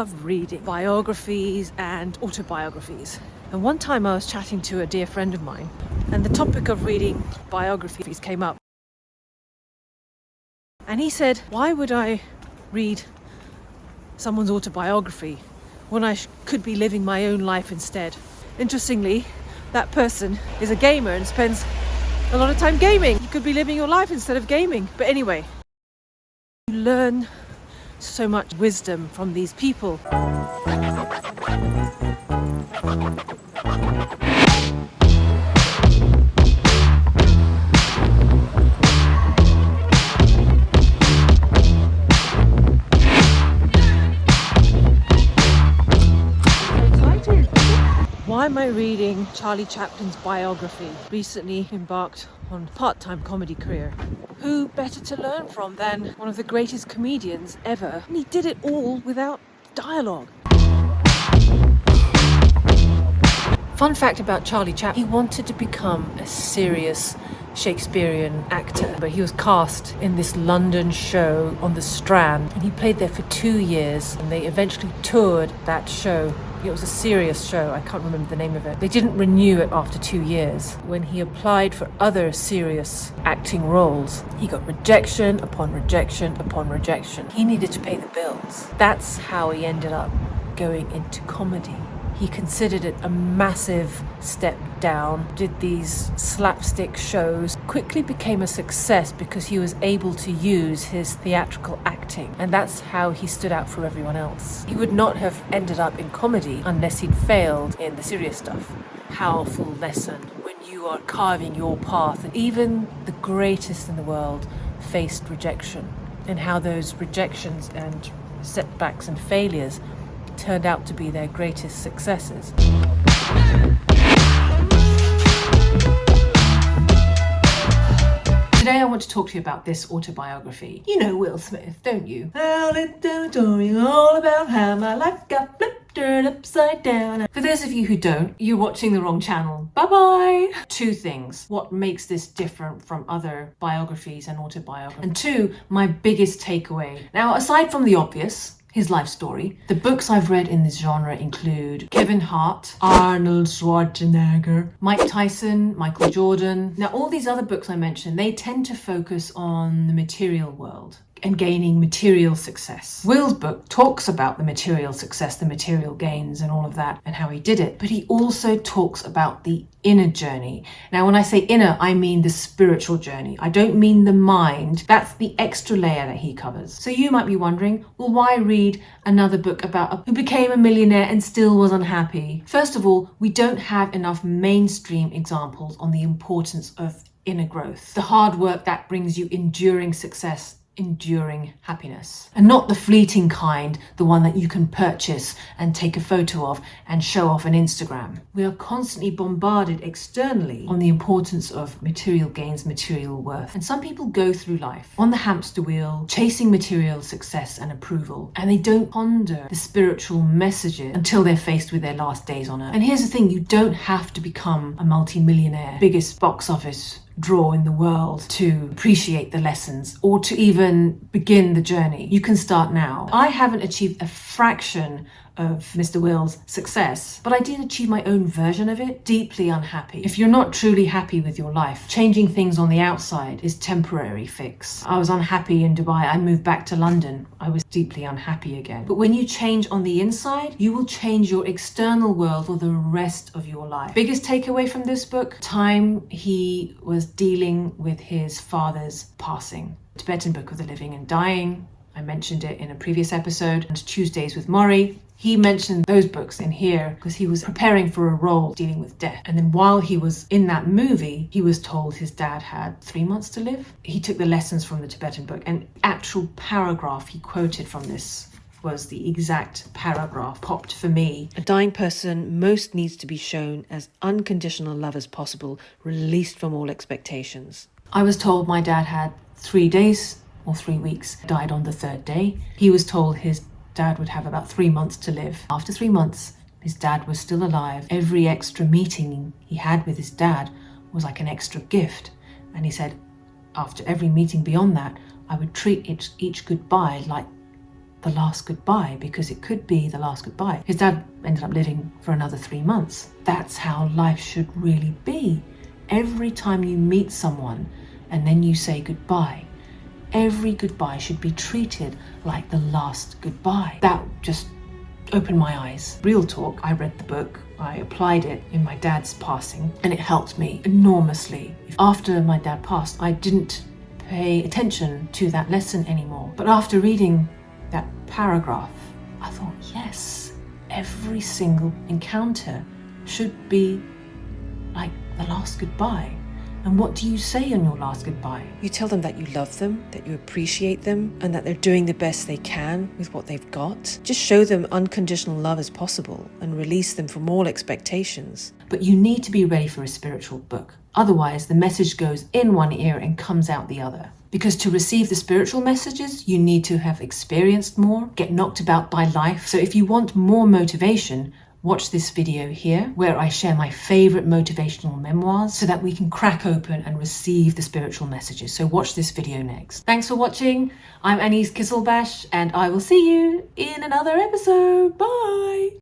love reading biographies and autobiographies. And one time I was chatting to a dear friend of mine, and the topic of reading biographies came up. And he said, why would I read someone's autobiography when I could be living my own life instead? Interestingly, that person is a gamer and spends a lot of time gaming. You could be living your life instead of gaming. But anyway, you learn so much wisdom from these people. Why am I reading Charlie Chaplin's biography? Recently embarked on a part-time comedy career. Who better to learn from than one of the greatest comedians ever? And he did it all without dialogue. Fun fact about Charlie Chaplin, he wanted to become a serious Shakespearean actor, but he was cast in this London show on the Strand, and he played there for 2 years, and they eventually toured that show. It was a serious show, I can't remember the name of it. They didn't renew it after 2 years. When he applied for other serious acting roles, he got rejection upon rejection upon rejection. He needed to pay the bills. That's how he ended up going into comedy. He considered it a massive step down, did these slapstick shows, quickly became a success because he was able to use his theatrical acting, and that's how he stood out for everyone else. He would not have ended up in comedy unless he'd failed in the serious stuff. Powerful lesson when you are carving your path. And even the greatest in the world faced rejection, and how those rejections and setbacks and failures turned out to be their greatest successes. Today I want to talk to you about this autobiography. You know Will Smith, don't you? I'll tell you all about how my life got flipped, turned upside down. For those of you who don't, you're watching the wrong channel. Bye-bye! 2 things. What makes this different from other biographies and autobiographies? And 2, my biggest takeaway. Now, aside from the obvious, his life story, the books I've read in this genre include Kevin Hart, Arnold Schwarzenegger, Mike Tyson, Michael Jordan. Now, all these other books I mentioned, they tend to focus on the material world and gaining material success. Will's book talks about the material success, the material gains and all of that and how he did it, but he also talks about the inner journey. Now, when I say inner, I mean the spiritual journey. I don't mean the mind. That's the extra layer that he covers. So you might be wondering, well, why read another book about who became a millionaire and still was unhappy? First of all, we don't have enough mainstream examples on the importance of inner growth, the hard work that brings you enduring success, enduring happiness, and not the fleeting kind, the one that you can purchase and take a photo of and show off on Instagram. We are constantly bombarded externally on the importance of material gains, material worth, and some people go through life on the hamster wheel, chasing material success and approval, and they don't ponder the spiritual messages until they're faced with their last days on earth. And here's the thing, you don't have to become a multi-millionaire, biggest box office draw in the world to appreciate the lessons or to even begin the journey. You can start now. I haven't achieved a fraction of Mr. Will's success, but I did achieve my own version of it. Deeply unhappy. If you're not truly happy with your life, changing things on the outside is temporary fix. I was unhappy in Dubai. I moved back to London. I was deeply unhappy again. But when you change on the inside, you will change your external world for the rest of your life. Biggest takeaway from this book, time he was dealing with his father's passing. Tibetan Book of the Living and Dying. I mentioned it in a previous episode. And Tuesdays with Maury. He mentioned those books in here because he was preparing for a role dealing with death. And then while he was in that movie, he was told his dad had 3 months to live. He took the lessons from the Tibetan book, and actual paragraph he quoted from this was the exact paragraph popped for me. A dying person most needs to be shown as unconditional love as possible, released from all expectations. I was told my dad had 3 days or 3 weeks, died on the 3rd day. He was told his dad would have about 3 months to live. After 3 months, his dad was still alive. Every extra meeting he had with his dad was like an extra gift. And he said, after every meeting beyond that, I would treat each goodbye like the last goodbye, because it could be the last goodbye. His dad ended up living for another 3 months. That's how life should really be. Every time you meet someone and then you say goodbye, every goodbye should be treated like the last goodbye. That just opened my eyes. Real talk, I read the book, I applied it in my dad's passing, and it helped me enormously. After my dad passed, I didn't pay attention to that lesson anymore. But after reading that paragraph, I thought, yes, every single encounter should be like the last goodbye. And what do you say on your last goodbye? You tell them that you love them, that you appreciate them, and that they're doing the best they can with what they've got. Just show them unconditional love as possible and release them from all expectations. But you need to be ready for a spiritual book. Otherwise, the message goes in one ear and comes out the other. Because to receive the spiritual messages, you need to have experienced more, get knocked about by life. So if you want more motivation, watch this video here where I share my favorite motivational memoirs so that we can crack open and receive the spiritual messages. So watch this video next. Thanks for watching. I'm Anise Kisselbash and I will see you in another episode. Bye.